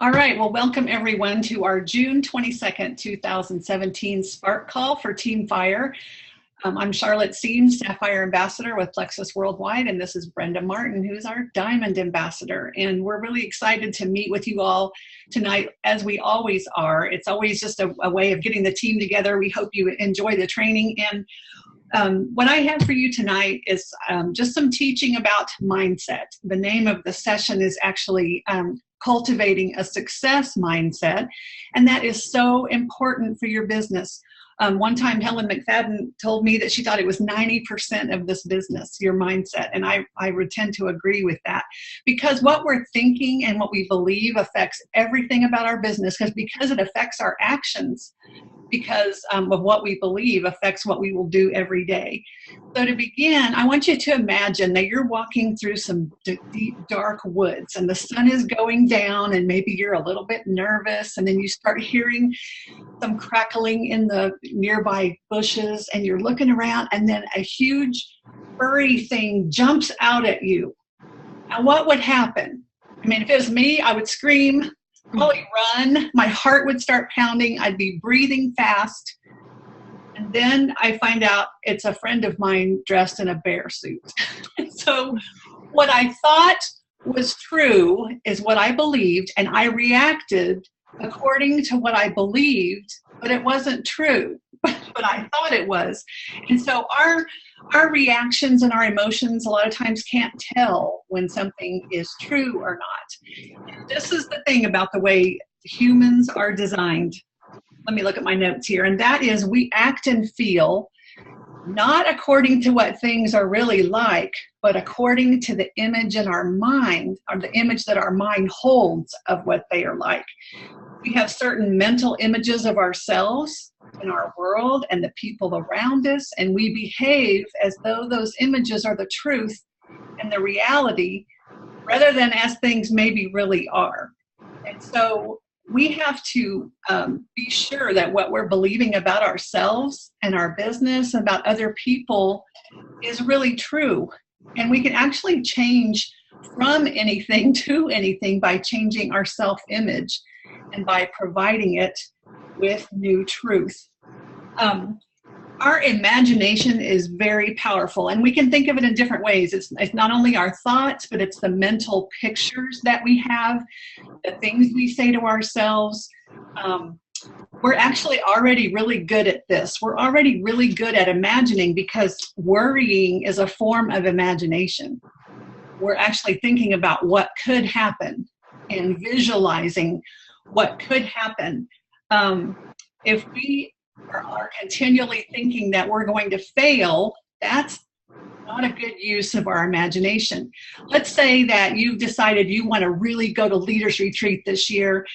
All right, well, welcome everyone to our June 22nd, 2017 Spark Call for Team Fire. I'm Charlotte Siems, Sapphire Ambassador with Plexus Worldwide, and this is Brenda Martin, who's our Diamond Ambassador. And we're really excited to meet with you all tonight, as we always are. It's always just a way of getting the team together. We hope you enjoy the training. And what I have for you tonight is just some teaching about mindset. The name of the session is actually Cultivating a Success Mindset, and that is so important for your business. One time Helen McFadden told me that she thought it was 90% of this business, your mindset, and I would tend to agree with that, because what we're thinking and what we believe affects everything about our business, because it affects our actions, because of what we believe affects what we will do every day. So to begin, I want you to imagine that you're walking through some deep, dark woods and the sun is going down and maybe you're a little bit nervous, and then you start hearing some crackling in the nearby bushes and you're looking around, and then a huge furry thing jumps out at you. Now what would happen? I mean, if it was me, I would scream, probably run, my heart would start pounding, I'd be breathing fast, and then I find out it's a friend of mine dressed in a bear suit. So what I thought was true is what I believed, and I reacted according to what I believed, but it wasn't true, but I thought it was. And so our reactions and our emotions a lot of times can't tell when something is true or not. And this is the thing about the way humans are designed. Let me look at my notes here. And that is, we act and feel not according to what things are really like, but according to the image in our mind, or the image that our mind holds of what they are like. We have certain mental images of ourselves and our world and the people around us, and we behave as though those images are the truth and the reality, rather than as things maybe really are. And so we have to be sure that what we're believing about ourselves and our business, about other people, is really true. And we can actually change from anything to anything by changing our self-image and by providing it with new truth. Our imagination is very powerful, and we can think of it in different ways. It's not only our thoughts, but it's the mental pictures that we have, the things we say to ourselves. We're actually already really good at this. We're already really good at imagining, because worrying is a form of imagination. We're actually thinking about what could happen and visualizing what could happen. If we are continually thinking that we're going to fail, that's not a good use of our imagination. Let's say that you've decided you want to really go to Leaders Retreat this year,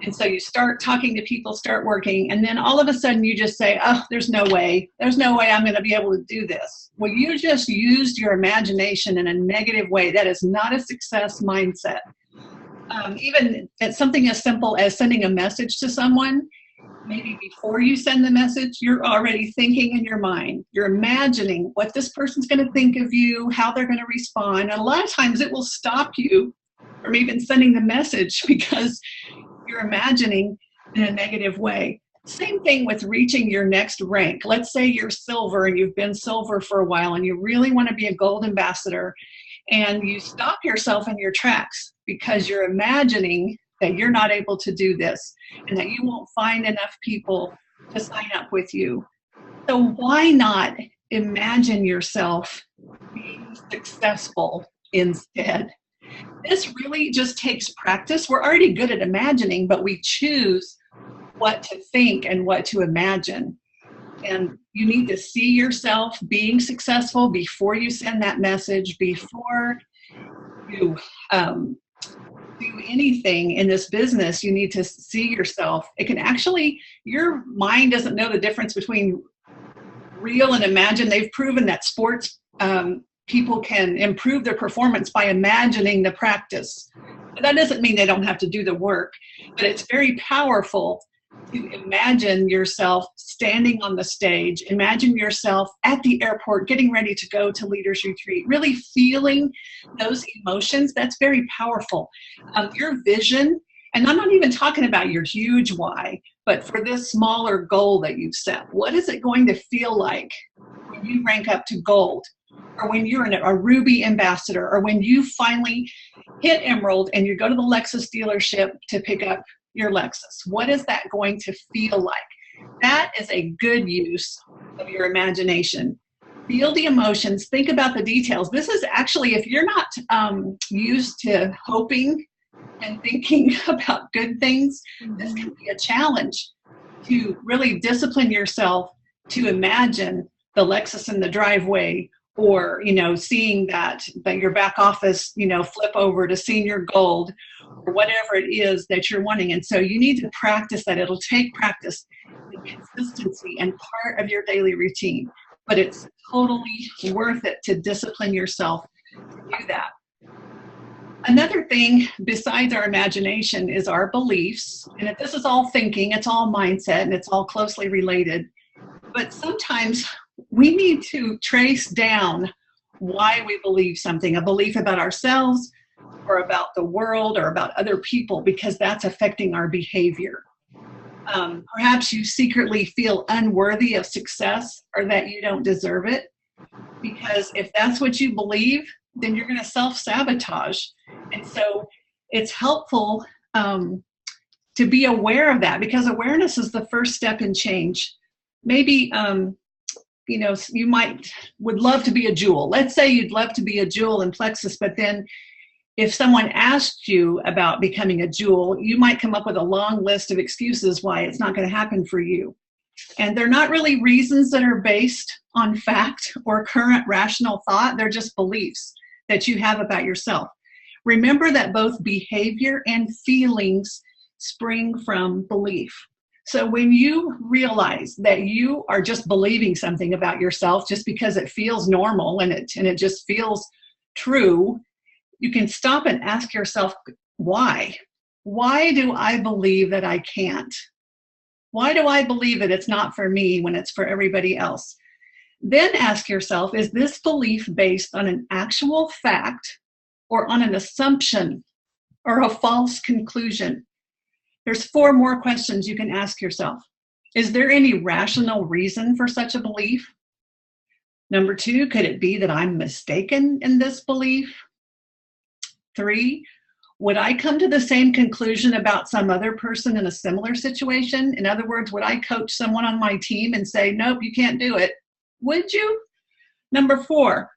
and so you start talking to people, start working, and then all of a sudden you just say, oh, there's no way I'm going to be able to do this. Well, you just used your imagination in a negative way. That is not a success mindset. Even at something as simple as sending a message to someone, maybe before you send the message, you're already thinking in your mind. You're imagining what this person's going to think of you, how they're going to respond. And a lot of times it will stop you from even sending the message, because you're imagining in a negative way. Same thing with reaching your next rank. Let's say you're silver and you've been silver for a while and you really want to be a gold ambassador, and you stop yourself in your tracks because you're imagining that you're not able to do this and that you won't find enough people to sign up with you. So why not imagine yourself being successful instead? This really just takes practice. We're already good at imagining, but we choose what to think and what to imagine. And you need to see yourself being successful before you send that message, before you do anything in this business. You need to see yourself. It can actually, your mind doesn't know the difference between real and imagine. They've proven that sports people can improve their performance by imagining the practice. That doesn't mean they don't have to do the work, but it's very powerful to imagine yourself standing on the stage, imagine yourself at the airport getting ready to go to Leaders Retreat, really feeling those emotions. That's very powerful. Your vision And I'm not even talking about your huge why, but for this smaller goal that you've set, what is it going to feel like when you rank up to gold, or when you're a Ruby ambassador, or when you finally hit Emerald and you go to the Lexus dealership to pick up your Lexus? What is that going to feel like? That is a good use of your imagination. Feel the emotions, think about the details. This is actually, if you're not used to hoping and thinking about good things, this can be a challenge to really discipline yourself to imagine the Lexus in the driveway, or, you know, seeing that your back office, you know, flip over to senior gold, or whatever it is that you're wanting. And so you need to practice that. It'll take practice and consistency and part of your daily routine, but it's totally worth it to discipline yourself to do that. Another thing besides our imagination is our beliefs. And if this is all thinking, it's all mindset, and it's all closely related. But sometimes we need to trace down why we believe something, a belief about ourselves or about the world or about other people, because that's affecting our behavior. Perhaps you secretly feel unworthy of success, or that you don't deserve it, because if that's what you believe, then you're going to self-sabotage. And so it's helpful to be aware of that, because awareness is the first step in change. Maybe, you know, you would love to be a jewel. Let's say you'd love to be a jewel in Plexus, but then if someone asked you about becoming a jewel, you might come up with a long list of excuses why it's not going to happen for you. And they're not really reasons that are based on fact or current rational thought. They're just beliefs that you have about yourself. Remember that both behavior and feelings spring from belief. So when you realize that you are just believing something about yourself just because it feels normal and it just feels true, you can stop and ask yourself, why? Why do I believe that I can't? Why do I believe that it's not for me when it's for everybody else? Then ask yourself, is this belief based on an actual fact or on an assumption or a false conclusion? There's 4 more questions you can ask yourself. Is there any rational reason for such a belief? Number 2, could it be that I'm mistaken in this belief? 3, would I come to the same conclusion about some other person in a similar situation? In other words, would I coach someone on my team and say, nope, you can't do it? Would you? Number 4,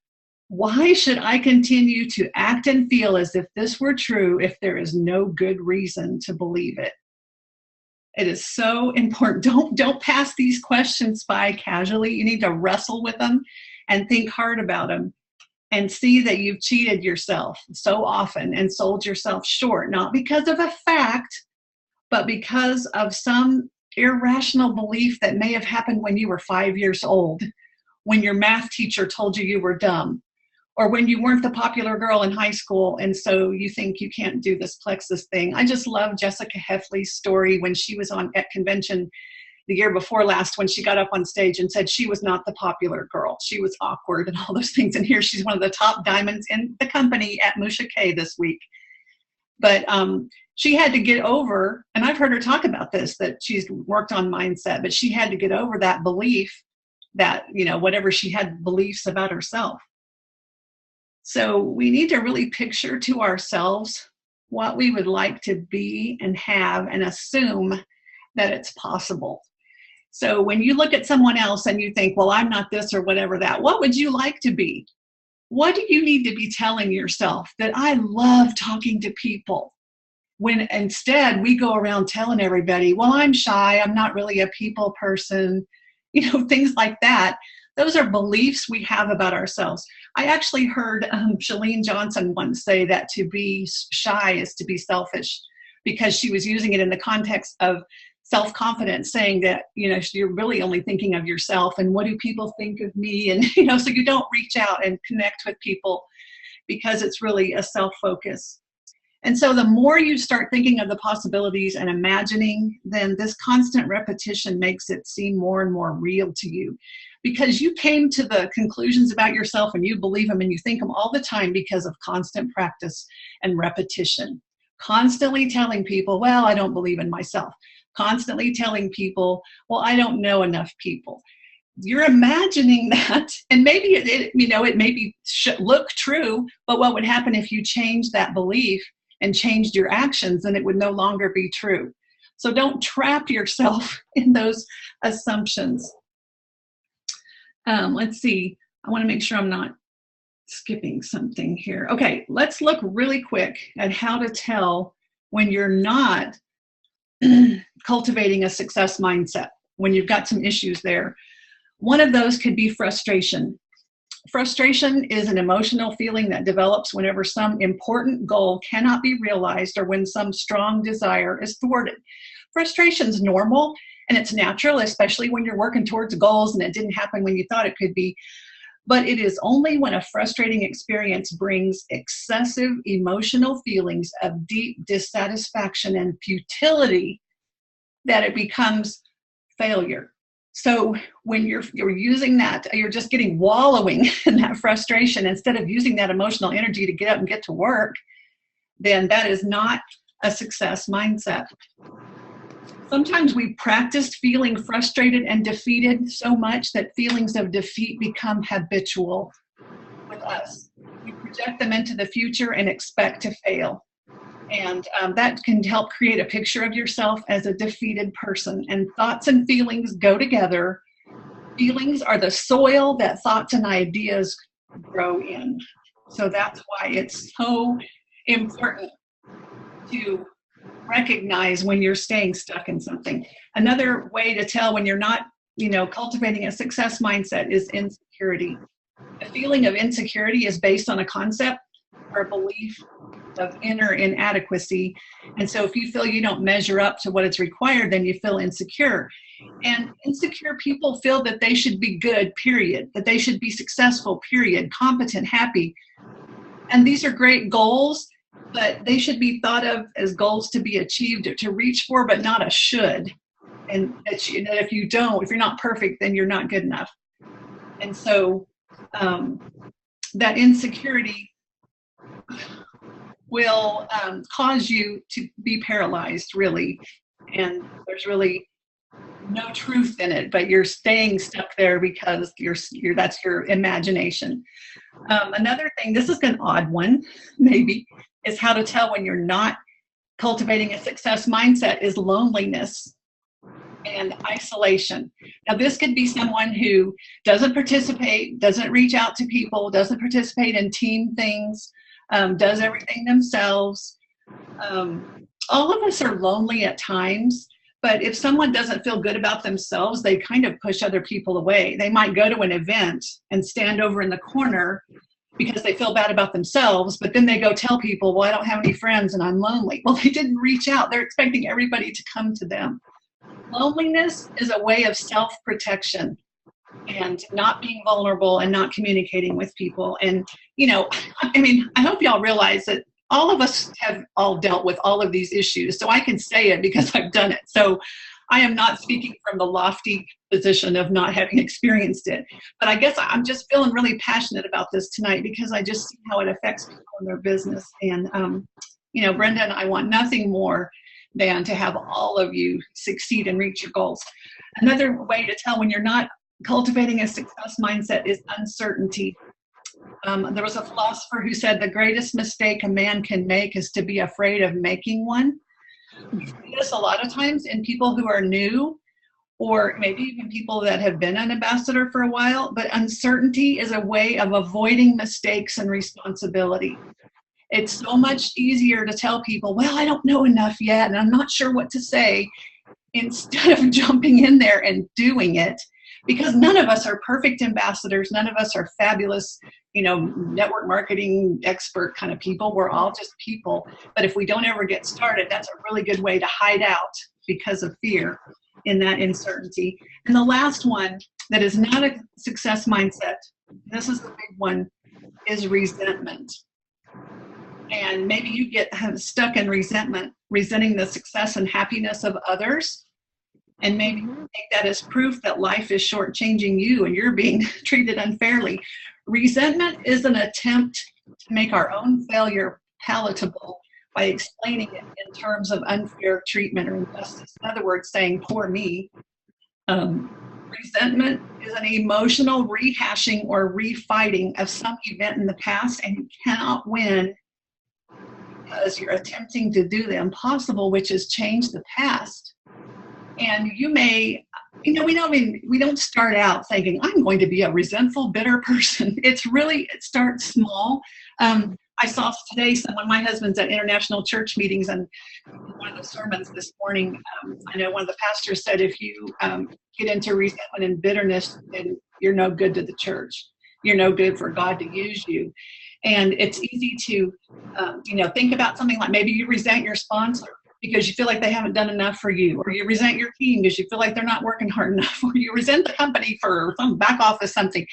why should I continue to act and feel as if this were true if there is no good reason to believe it? It is so important. Don't pass these questions by casually. You need to wrestle with them and think hard about them, and see that you've cheated yourself so often and sold yourself short, not because of a fact, but because of some irrational belief that may have happened when you were 5 years old, when your math teacher told you you were dumb, or when you weren't the popular girl in high school, and so you think you can't do this Plexus thing. I just love Jessica Heffley's story when she was at convention the year before last, when she got up on stage and said she was not the popular girl. She was awkward and all those things. And here she's one of the top diamonds in the company at Musha K this week. But she had to get over, and I've heard her talk about this, that she's worked on mindset, but she had to get over that belief that, you know, whatever she had beliefs about herself. So we need to really picture to ourselves what we would like to be and have, and assume that it's possible. So when you look at someone else and you think, well, I'm not this or whatever that, what would you like to be? What do you need to be telling yourself? That I love talking to people. When instead we go around telling everybody, well, I'm shy, I'm not really a people person, you know, things like that. Those are beliefs we have about ourselves. I actually heard Chalene Johnson once say that to be shy is to be selfish, because she was using it in the context of self-confidence, saying that, you know, you're really only thinking of yourself and what do people think of me? And, you know, so you don't reach out and connect with people because it's really a self-focus. And so the more you start thinking of the possibilities and imagining, then this constant repetition makes it seem more and more real to you, because you came to the conclusions about yourself and you believe them and you think them all the time because of constant practice and repetition. constantly telling people, well, I don't believe in myself, constantly telling people, well, I don't know enough people. You're imagining that, and maybe it maybe look true, but what would happen if you changed that belief and changed your actions, and it would no longer be true. So don't trap yourself in those assumptions. Let's see. I want to make sure I'm not skipping something here. Okay, let's look really quick at how to tell when you're not cultivating a success mindset, when you've got some issues there. One of those could be frustration. Frustration is an emotional feeling that develops whenever some important goal cannot be realized or when some strong desire is thwarted. Frustration is normal and it's natural, especially when you're working towards goals and it didn't happen when you thought it could be. But it is only when a frustrating experience brings excessive emotional feelings of deep dissatisfaction and futility that it becomes failure. So when you're using that, you're just wallowing in that frustration instead of using that emotional energy to get up and get to work, then that is not a success mindset. Sometimes we practice feeling frustrated and defeated so much that feelings of defeat become habitual with us. We project them into the future and expect to fail. And that can help create a picture of yourself as a defeated person. And thoughts and feelings go together. Feelings are the soil that thoughts and ideas grow in. So that's why it's so important to recognize when you're staying stuck in something. Another way to tell when you're not, cultivating a success mindset is insecurity. The feeling of insecurity is based on a concept or a belief of inner inadequacy. And so if you feel you don't measure up to what is required, then you feel insecure. And insecure people feel that they should be good, period, that they should be successful, period, competent, happy. And these are great goals, but they should be thought of as goals to be achieved or to reach for, but not a should. And that if you're not perfect, then you're not good enough. And so that insecurity will cause you to be paralyzed, really. And there's really no truth in it, but you're staying stuck there because that's your imagination. Another thing, this is an odd one, maybe, is how to tell when you're not cultivating a success mindset is loneliness and isolation. Now, this could be someone who doesn't participate, doesn't reach out to people, doesn't participate in team things, does everything themselves. All of us are lonely at times, but if someone doesn't feel good about themselves, they kind of push other people away. They might go to an event and stand over in the corner because they feel bad about themselves, but then they go tell people, well, I don't have any friends and I'm lonely. Well, they didn't reach out. They're expecting everybody to come to them. Loneliness is a way of self-protection and not being vulnerable and not communicating with people. And, I hope y'all realize that all of us have all dealt with all of these issues. So I can say it because I've done it. So I am not speaking from the lofty position of not having experienced it. But I guess I'm just feeling really passionate about this tonight because I just see how it affects people in their business. And, Brenda and I want nothing more than to have all of you succeed and reach your goals. Another way to tell when you're not cultivating a success mindset is uncertainty. There was a philosopher who said the greatest mistake a man can make is to be afraid of making one. We see this a lot of times in people who are new, or maybe even people that have been an ambassador for a while, but uncertainty is a way of avoiding mistakes and responsibility. It's so much easier to tell people, well, I don't know enough yet, and I'm not sure what to say, instead of jumping in there and doing it, because none of us are perfect ambassadors. None of us are fabulous, network marketing expert kind of people. We're all just people. But if we don't ever get started, that's a really good way to hide out because of fear in that uncertainty. And the last one that is not a success mindset, this is the big one, is resentment. And maybe you get stuck in resentment, resenting the success and happiness of others. And maybe you take that as proof that life is shortchanging you and you're being treated unfairly. Resentment is an attempt to make our own failure palatable by explaining it in terms of unfair treatment or injustice. In other words, saying, poor me. Resentment is an emotional rehashing or refighting of some event in the past, and you cannot win because you're attempting to do the impossible, which is change the past. And you may, we don't start out thinking, I'm going to be a resentful, bitter person. It starts small. I saw today my husband's at international church meetings, and in one of the sermons this morning, I know one of the pastors said, if you get into resentment and bitterness, then you're no good to the church. You're no good for God to use you. And it's easy to, think about something like maybe you resent your sponsor because you feel like they haven't done enough for you, or you resent your team because you feel like they're not working hard enough, or you resent the company for some back office something.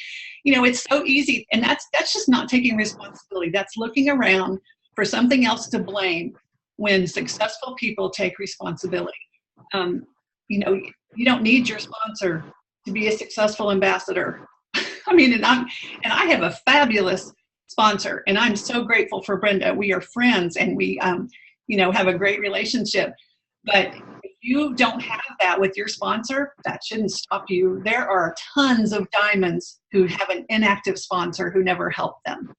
It's so easy, and that's just not taking responsibility. That's looking around for something else to blame when successful people take responsibility. You don't need your sponsor to be a successful ambassador. And I have a fabulous sponsor, and I'm so grateful for Brenda. We are friends, and we have a great relationship. But if you don't have that with your sponsor, that shouldn't stop you. There are tons of diamonds who have an inactive sponsor who never helped them.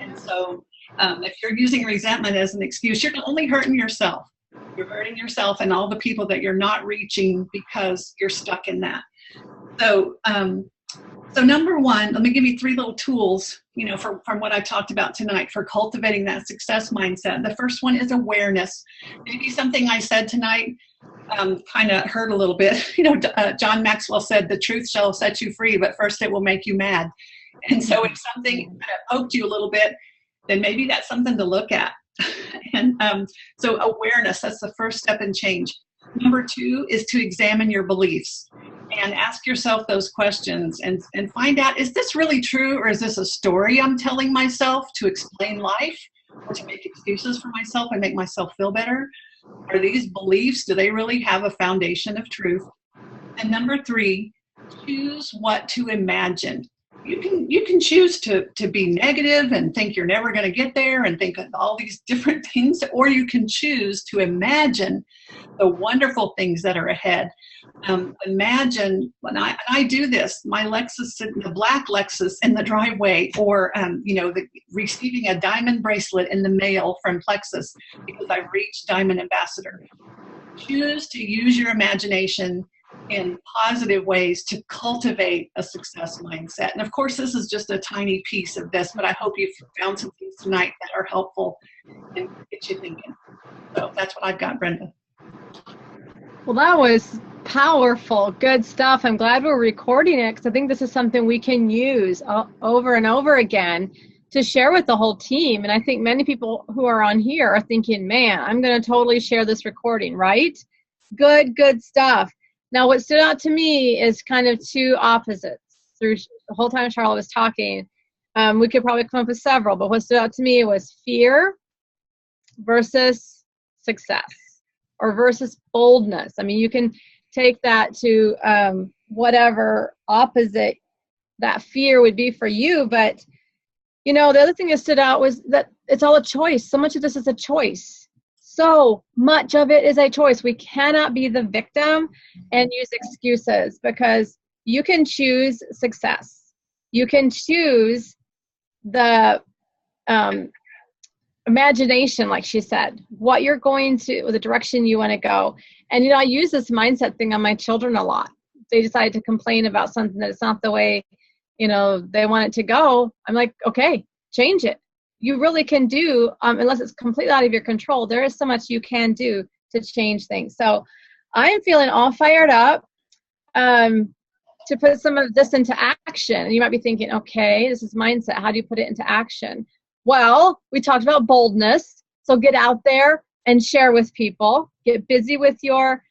And so if you're using resentment as an excuse, you're only hurting yourself. You're hurting yourself and all the people that you're not reaching because you're stuck in that. So number one, let me give you 3 little tools, from what I talked about tonight for cultivating that success mindset. The first one is awareness. Maybe something I said tonight kind of hurt a little bit. John Maxwell said, the truth shall set you free, but first it will make you mad. And so if something kind of poked you a little bit, then maybe that's something to look at. And so awareness, that's the first step in change. Number 2 is to examine your beliefs and ask yourself those questions and find out, is this really true, or is this a story I'm telling myself to explain life or to make excuses for myself and make myself feel better? Are these beliefs, do they really have a foundation of truth? And number 3, choose what to imagine. You can choose to be negative and think you're never going to get there and think of all these different things, or you can choose to imagine the wonderful things that are ahead. Imagine when I do this, my Lexus, the black Lexus in the driveway, or receiving a diamond bracelet in the mail from Plexus because I've reached Diamond Ambassador. Choose to use your imagination in positive ways to cultivate a success mindset. And of course, this is just a tiny piece of this, but I hope you've found some things tonight that are helpful and get you thinking. So that's what I've got, Brenda. Well, that was powerful, good stuff. I'm glad we're recording it, because I think this is something we can use over and over again to share with the whole team. And I think many people who are on here are thinking, man, I'm going to totally share this recording, right? Good stuff. Now, what stood out to me is kind of 2 opposites. Through the whole time Charlotte was talking, we could probably come up with several, but what stood out to me was fear versus success, or versus boldness. I mean, you can take that to whatever opposite that fear would be for you. But, the other thing that stood out was that it's all a choice. So much of this is a choice. So much of it is a choice. We cannot be the victim and use excuses, because you can choose success. You can choose the imagination, like she said, what you're going to, the direction you want to go. And, I use this mindset thing on my children a lot. They decide to complain about something that it's not the way, they want it to go. I'm like, okay, change it. You really can do, unless it's completely out of your control, there is so much you can do to change things. So I am feeling all fired up to put some of this into action. And you might be thinking, okay, this is mindset. How do you put it into action? Well, we talked about boldness. So get out there and share with people. Get busy with your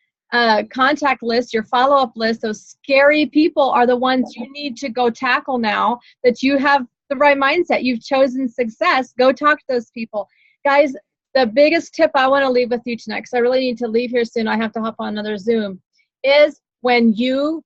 contact list, your follow-up list. Those scary people are the ones you need to go tackle now that you have the right mindset. You've chosen success. Go talk to those people. Guys, the biggest tip I want to leave with you tonight, because I really need to leave here soon, I have to hop on another Zoom, is when you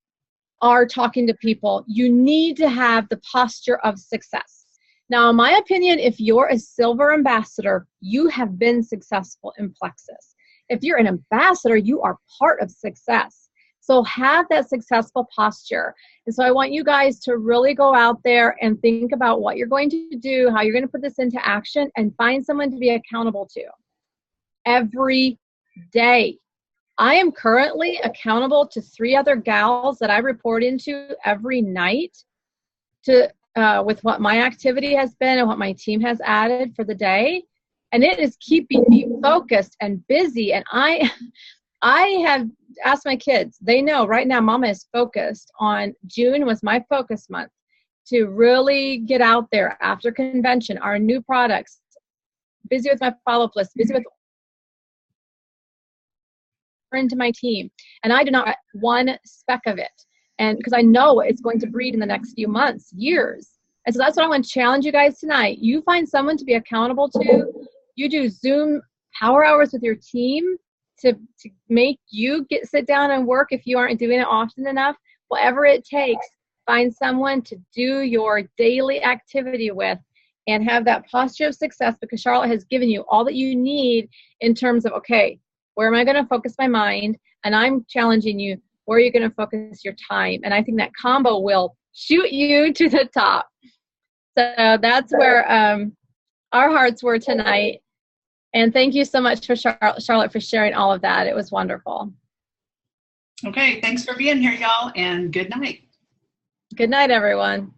are talking to people, you need to have the posture of success. Now, in my opinion, if you're a silver ambassador, you have been successful in Plexus. If you're an ambassador, you are part of success. So have that successful posture. And so I want you guys to really go out there and think about what you're going to do, how you're going to put this into action, and find someone to be accountable to every day. I am currently accountable to 3 other gals that I report into every night to with what my activity has been and what my team has added for the day. And it is keeping me focused and busy. And I have asked my kids, they know right now Mama is focused on, June was my focus month to really get out there after convention, our new products, busy with my follow-up list, busy with into my team. And I do not get one speck of it. And because I know it's going to breed in the next few months, years. And so that's what I want to challenge you guys tonight. You find someone to be accountable to. You do Zoom power hours with your team to make you sit down and work if you aren't doing it often enough. Whatever it takes, find someone to do your daily activity with and have that posture of success, because Charlotte has given you all that you need in terms of, okay, where am I going to focus my mind? And I'm challenging you, where are you going to focus your time? And I think that combo will shoot you to the top. So that's where our hearts were tonight. And thank you so much for Charlotte for sharing all of that. It was wonderful. Okay, thanks for being here, y'all, and good night. Good night, everyone.